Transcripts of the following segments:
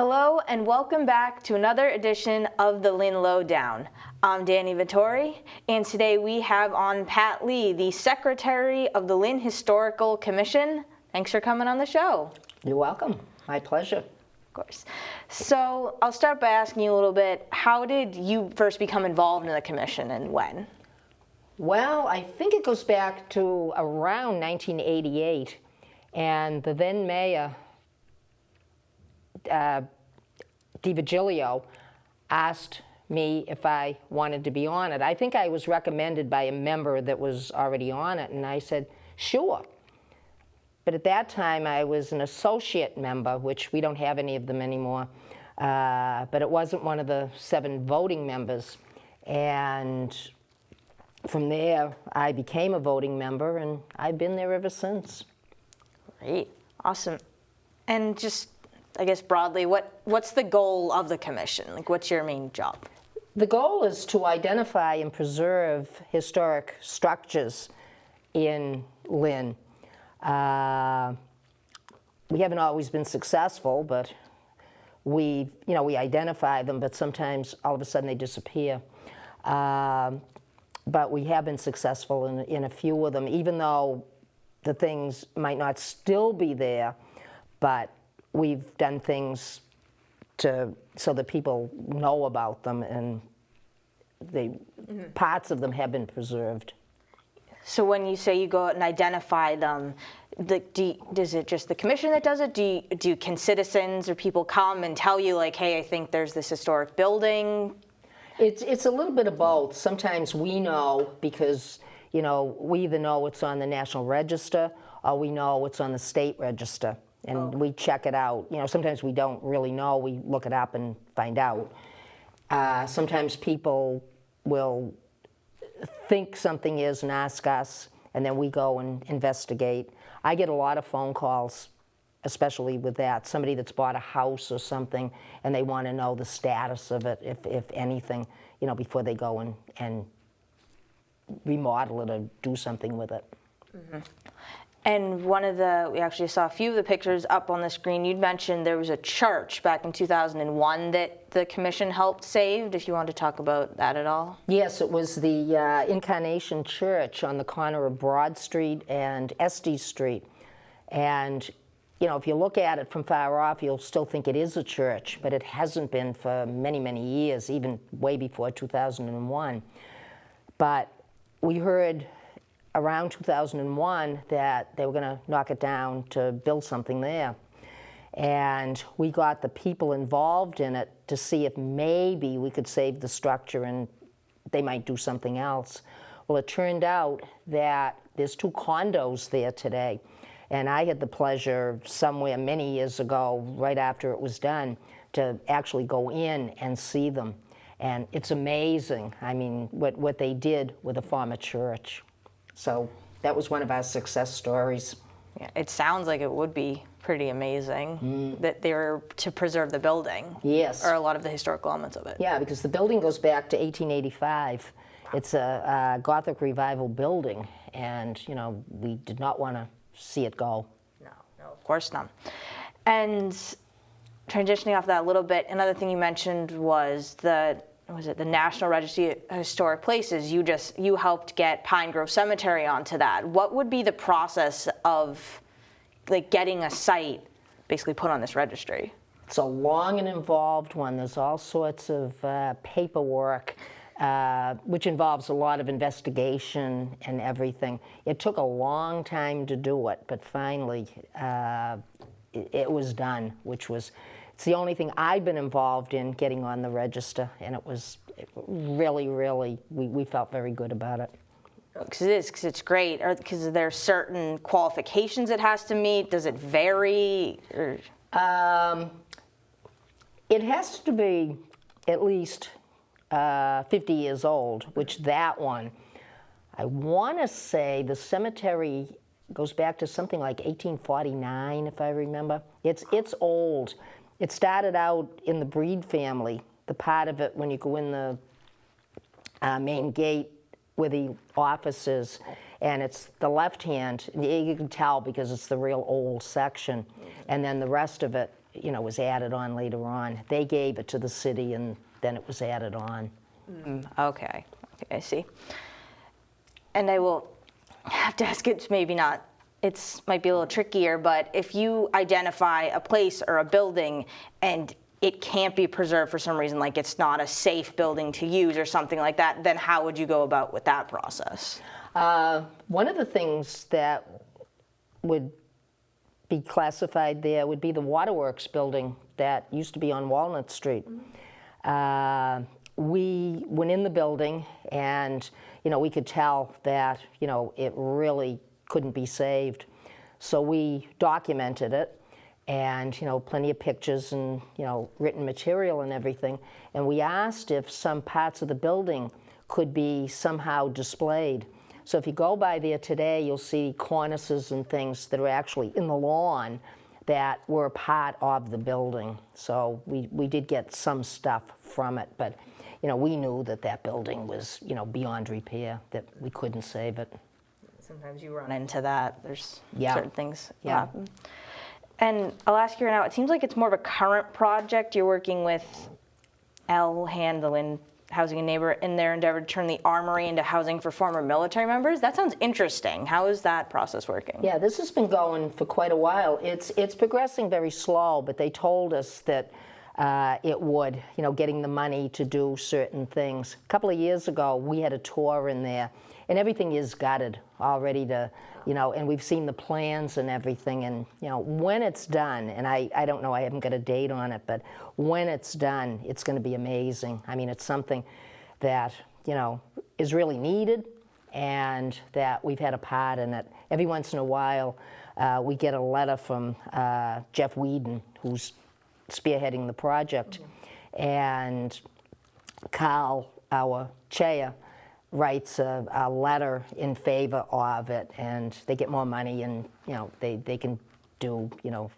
Hello and welcome back to another edition of the Lynn Lowdown. I'm Danny Vittori, and today we have on Pat Lee, the Secretary of the Lynn Historical Commission. Thanks for coming on the show. You're welcome. My pleasure. Of course. So I'll start by asking you a little bit, how did you first become involved in the commission and when? Well, I think it goes back to around 1988, and the then mayor, DiVigilio, asked me if I wanted to be on it. I think I was recommended by a member that was already on it, and I said, sure. But at that time, I was an associate member, which we don't have any of them anymore, but it wasn't one of the 7 voting members. And from there, I became a voting member, and I've been there ever since. Great. Awesome. And just, I guess broadly, what's the goal of the commission? Like, what's your main job? The goal is to identify and preserve historic structures in Lynn. We haven't always been successful, but we identify them, but sometimes all of a sudden they disappear. But we have been successful in a few of them, even though the things might not still be there, but we've done things so that people know about them, and parts of them have been preserved. So when you say you go out and identify them, is it just the commission that does it? Can citizens or people come and tell you, like, hey, I think there's this historic building? It's a little bit of both. Sometimes we know because, we either know it's on the National Register or we know it's on the State Register, and we check it out. Sometimes we don't really know. We look it up and find out. Sometimes people will think something is and ask us, and then we go and investigate. I get a lot of phone calls, especially with that. Somebody that's bought a house or something, and they want to know the status of it, if anything, before they go and remodel it or do something with it. Mm-hmm. And we actually saw a few of the pictures up on the screen. You'd mentioned there was a church back in 2001 that the commission helped save. If you want to talk about that at all? Yes, it was the Incarnation Church on the corner of Broad Street and Estes Street. And, if you look at it from far off, you'll still think it is a church, but it hasn't been for many, many years, even way before 2001. But we heard around 2001 that they were going to knock it down to build something there. And we got the people involved in it to see if maybe we could save the structure and they might do something else. Well, it turned out that there's 2 condos there today. And I had the pleasure somewhere many years ago, right after it was done, to actually go in and see them. And it's amazing, what they did with a former church. So that was one of our success stories. Yeah, it sounds like it would be pretty amazing that they were to preserve the building. Yes. Or a lot of the historical elements of it. Yeah, because the building goes back to 1885. It's a Gothic Revival building, and, we did not want to see it go. No, of course not. And transitioning off that a little bit, another thing you mentioned was the National Registry of Historic Places. You helped get Pine Grove Cemetery onto that. What would be the process of getting a site basically put on this registry? It's a long and involved one. There's all sorts of paperwork, which involves a lot of investigation and everything. It took a long time to do it, but finally it was done, it's the only thing I've been involved in getting on the register, and it was really, we felt very good about it. Because it's great. Because there are certain qualifications it has to meet. Does it vary? It has to be at least 50 years old, which that one, I want to say the cemetery goes back to something like 1849, if I remember. It's old. It started out in the Breed family, the part of it when you go in the main gate where the office is, and it's the left hand. You can tell because it's the real old section, and then the rest of it was added on later on. They gave it to the city, and then it was added on. Okay, I see. And I will have to ask, it's maybe not, might be a little trickier, but if you identify a place or a building and it can't be preserved for some reason, like it's not a safe building to use or something like that, then how would you go about with that process? One of the things that would be classified there would be the Waterworks building that used to be on Walnut Street. We went in the building and, we could tell that, it really couldn't be saved. So we documented it and, plenty of pictures and, written material and everything. And we asked if some parts of the building could be somehow displayed. So if you go by there today, you'll see cornices and things that are actually in the lawn that were a part of the building. So we did get some stuff from it, but we knew that building was beyond repair, that we couldn't save it. Sometimes you run into that. There's Yeah. certain things Yeah. happen. And I'll ask you right now, it seems like it's more of a current project. You're working with the Lynn Housing and Neighbor in their endeavor to turn the Armory into housing for former military members. That sounds interesting. How is that process working? Yeah, this has been going for quite a while. It's progressing very slow, but they told us that it would, getting the money to do certain things. A couple of years ago, we had a tour in there, and everything is gutted already to, and we've seen the plans and everything, and, when it's done, and I don't know, I haven't got a date on it, but when it's done, it's going to be amazing. I mean, it's something that, is really needed, and that we've had a part in it. Every once in a while, we get a letter from Jeff Whedon, who's spearheading the project, and Carl, our chair, writes a letter in favor of it, and they get more money, and they can do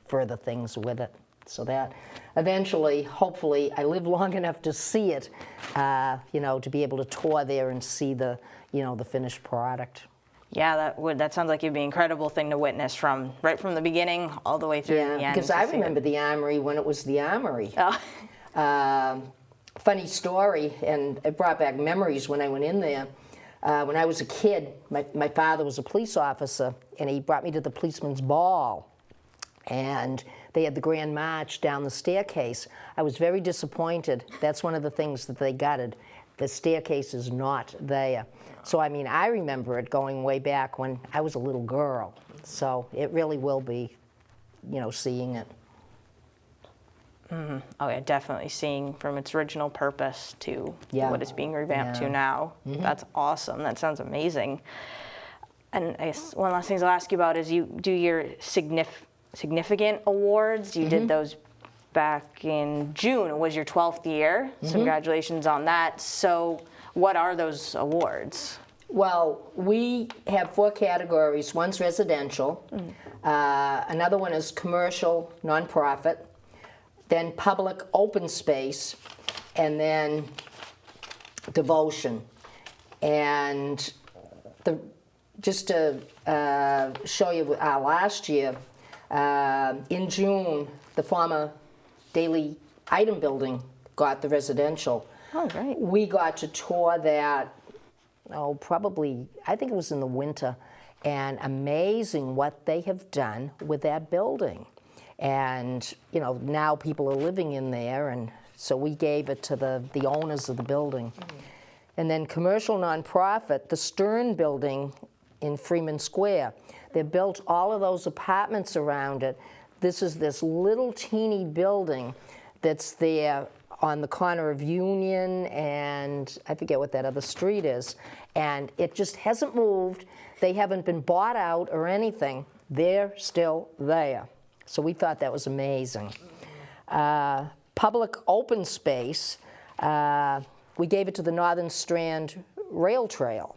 further things with it. So that eventually, hopefully, I live long enough to see it, to be able to tour there and see the the finished product. Yeah, that sounds like it'd be an incredible thing to witness right from the beginning all the way through the end. Because I remember the Armory when it was the Armory. Oh. Funny story, and it brought back memories when I went in there. When I was a kid, my father was a police officer, and he brought me to the policeman's ball. And they had the Grand March down the staircase. I was very disappointed. That's one of the things that they gutted. The staircase is not there. So, I mean, I remember it going way back when I was a little girl. So it really will be, seeing it. Mm-hmm. Oh yeah, definitely seeing from its original purpose to what it's being revamped to now. Mm-hmm. That's awesome. That sounds amazing. And I guess one last thing I'll ask you about is you do your significant awards. You did those back in June. It was your 12th year. So congratulations on that. So what are those awards? Well, we have 4 categories. One's residential. Another one is commercial, nonprofit. Then public open space, and then devotion. And just to show you last year, in June, the former Daily Item Building got the residential. Oh, great. We got to tour that, probably, I think it was in the winter, and amazing what they have done with that building. And, now people are living in there, and so we gave it to the owners of the building. And then commercial nonprofit, the Stern Building in Freeman Square. They built all of those apartments around it. This is this little teeny building that's there on the corner of Union and I forget what that other street is. And it just hasn't moved. They haven't been bought out or anything. They're still there. So we thought that was amazing. Public open space, we gave it to the Northern Strand Rail Trail,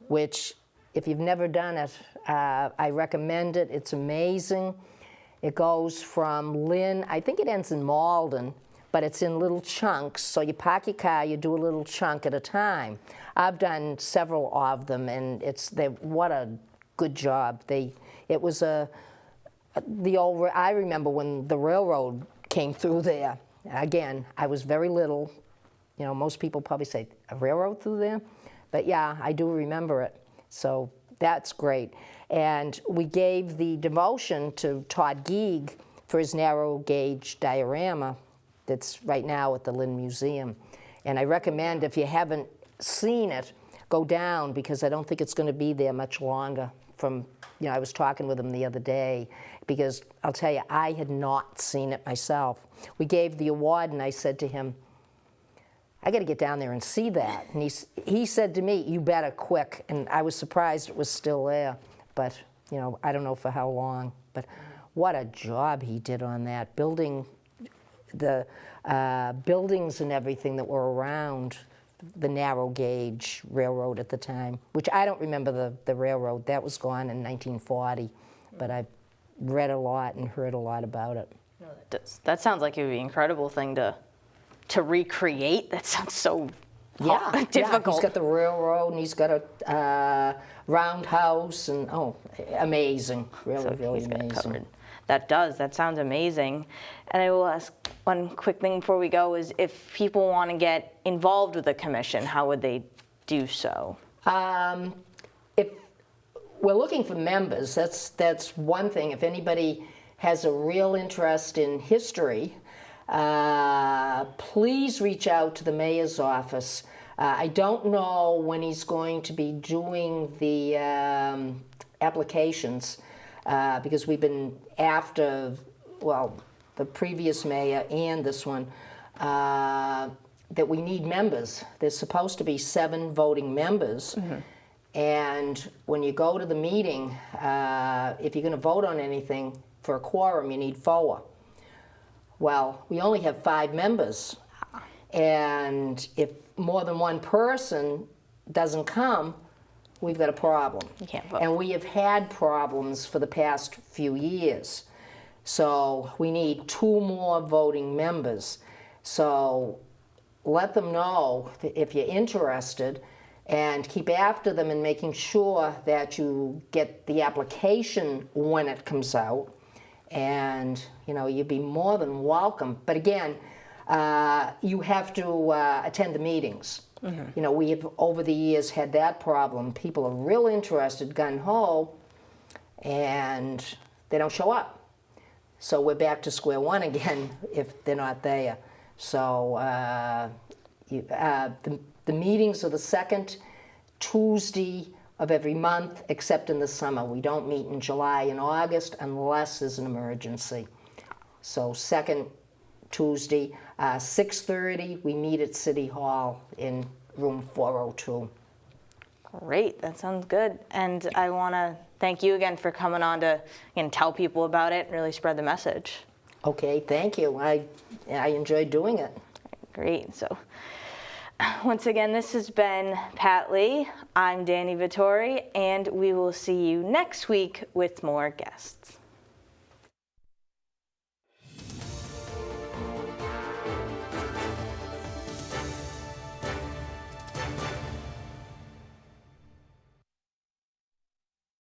which if you've never done it, I recommend it. It's amazing. It goes from Lynn, I think it ends in Malden, but it's in little chunks. So you park your car, you do a little chunk at a time. I've done several of them, and what a good job. It was I remember when the railroad came through there. Again, I was very little. You know, most people probably say, a railroad through there? But yeah, I do remember it. So that's great. And we gave the devotion to Todd Geeg for his narrow gauge diorama that's right now at the Lynn Museum. And I recommend, if you haven't seen it, go down, because I don't think it's going to be there much longer. From, you know, I was talking with him the other day, because I'll tell you, I had not seen it myself. We gave the award, and I said to him, I got to get down there and see that. And he said to me, you better, quick. And I was surprised it was still there. But, you know, I don't know for how long. But what a job he did on that, building the buildings and everything that were around the narrow gauge railroad at the time, which I don't remember the railroad. That was gone in 1940. But I've read a lot and heard a lot about it. No, that sounds like it would be an incredible thing to recreate. That sounds so difficult. Yeah, he's got the railroad, and he's got a roundhouse, and amazing, really, really amazing. That sounds amazing. And I will ask one quick thing before we go, is if people want to get involved with the commission, how would they do so? If we're looking for members, that's one thing. If anybody has a real interest in history, please reach out to the mayor's office. I don't know when he's going to be doing the applications, because we've been after, well, the previous mayor and this one, that we need members. There's supposed to be 7 voting members. Mm-hmm. And when you go to the meeting, if you're going to vote on anything for a quorum, you need 4. Well, we only have 5 members, and if more than one person doesn't come, we've got a problem. You can't vote. And we have had problems for the past few years. So we need 2 more voting members. So let them know if you're interested, and keep after them in making sure that you get the application when it comes out. And, you know, you'd be more than welcome. But again, you have to attend the meetings. Mm-hmm. You know, we have, over the years, had that problem. People are real interested, gung-ho, and they don't show up. So we're back to square one again if they're not there. So the meetings are the second Tuesday of every month, except in the summer. We don't meet in July and August unless there's an emergency. So second Tuesday, 6:30, we meet at City Hall in room 402. Great, that sounds good. And I want to thank you again for coming on to tell people about it and really spread the message. Okay, thank you. I enjoyed doing it. Great. So once again, this has been Pat Lee. I'm Danny Vittori, and we will see you next week with more guests.